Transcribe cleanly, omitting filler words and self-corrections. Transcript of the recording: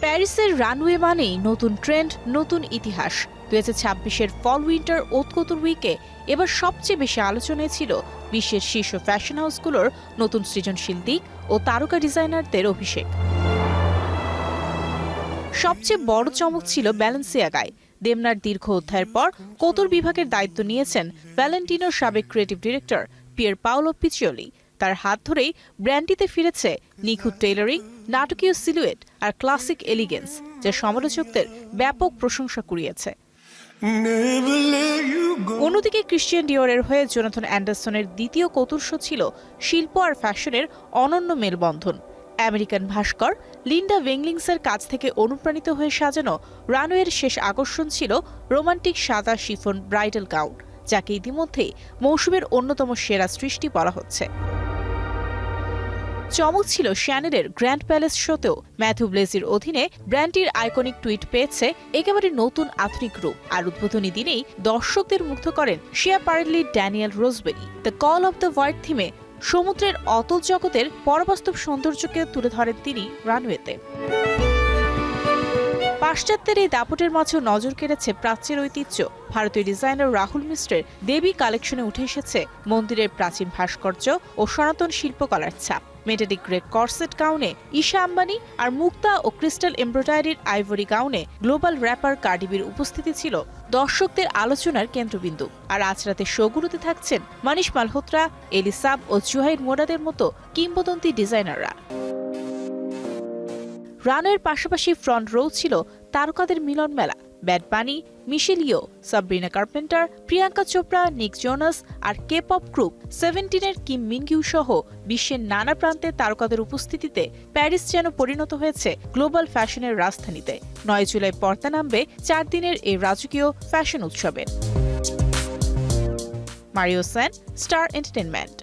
প্যারিসের রানওয়ে মানেই নতুন ট্রেন্ড, নতুন ইতিহাস। 2026-এর ফল উইন্টার ওতকতুর উইকে এবার সবচেয়ে বেশি আলোচনায় ছিল বিশ্বের শীর্ষ ফ্যাশন হাউসগুলোর নতুন সৃজনশীল দিক ও তারকা ডিজাইনারদের অভিষেক। সবচেয়ে বড় চমক ছিল ব্যালেন্সিয়াগায়। দেমনার দীর্ঘ অধ্যায়ের পর কোতুর বিভাগের দায়িত্ব নিয়েছেন ভ্যালেন্টিনোর সাবেক ক্রিয়েটিভ ডিরেক্টর পিয়ের পাওলো পিচিওলি। তার হাত ধরেই ব্র্যান্ডটিতে ফিরেছে নিখুঁত টেইলরিং, নাটকীয় সিলুয়েট আর ক্লাসিক এলিগেন্স, যা সমালোচকদের ব্যাপক প্রশংসা কুড়িয়েছে। অন্যদিকে ক্রিশ্চিয়ান ডিওরের হয়ে জোনাথন অ্যান্ডারসনের দ্বিতীয় কতুর শো ছিল শিল্প আর ফ্যাশনের অনন্য মেলবন্ধন। আমেরিকান ভাস্কর লিন্ডা ওয়েংলিংসের কাছ থেকে অনুপ্রাণিত হয়ে সাজানো রানওয়ের শেষ আকর্ষণ ছিল রোমান্টিক সাদা শিফন ব্রাইডাল গাউন, যাকে ইতিমধ্যেই মৌসুমের অন্যতম সেরা সৃষ্টি বলা হচ্ছে। চমক ছিল শ্যানেলের গ্র্যান্ড প্যালেস শোতেও। ম্যাথু ব্লেজির অধীনে ব্র্যান্ডটির আইকনিক টুইট পেয়েছে একেবারে নতুন আধুনিক রূপ, আর উদ্বোধনী দিনেই দর্শকদের মুগ্ধ করেন Schiaparelli Daniel Roseberry. The call of the white থিমে সমুদ্রের অতল জগতের পরবাস্তব সৌন্দর্যকে তুলে ধরেন তিনি রানওয়েতে। পাশ্চাত্যের এই দাপটের মাঝেও নজর কেড়েছে প্রাচ্যের ঐতিহ্য। ভারতীয় ডিজাইনার রাহুল মিশ্রের দেবী কালেকশনে উঠে এসেছে মন্দিরের প্রাচীন ভাস্কর্য ও সনাতন শিল্পকলার ছাপ। মেটালিক গ্রে কর্সেট গাউনে ঈশা আম্বানি আর মুক্তা ও ক্রিস্টাল এমব্রয়ডারির আইভরি গাউনে গ্লোবাল র্যাপার কার্ডিবির উপস্থিতি ছিল দর্শকদের আলোচনার কেন্দ্রবিন্দু। আর আজ রাতে শোগুলোতে থাকছেন মানিশ মালহোত্রা, এলিসাব ও জুহাইর মোরাদের মতো কিংবদন্তি ডিজাইনাররা। রানওয়ের পাশাপাশি ফ্রন্ট রো ছিল তারকাদের মিলন মেলা। Bad Bunny, Michelle Yeoh, Sabrina Carpenter, Priyanka Chopra, Nick Jonas আর কে-পপ গ্রুপ 17-এর কিম মিনগিউ সহ বিশ্বের নানা প্রান্তে তারকাদের উপস্থিতিতে প্যারিস যেন পরিণত হয়েছে গ্লোবাল ফ্যাশনের রাজধানীতে। 9 জুলাই পর্দা নামবে 4 দিনের এই রাজকীয় ফ্যাশন উৎসবে। Mario Sen, star entertainment.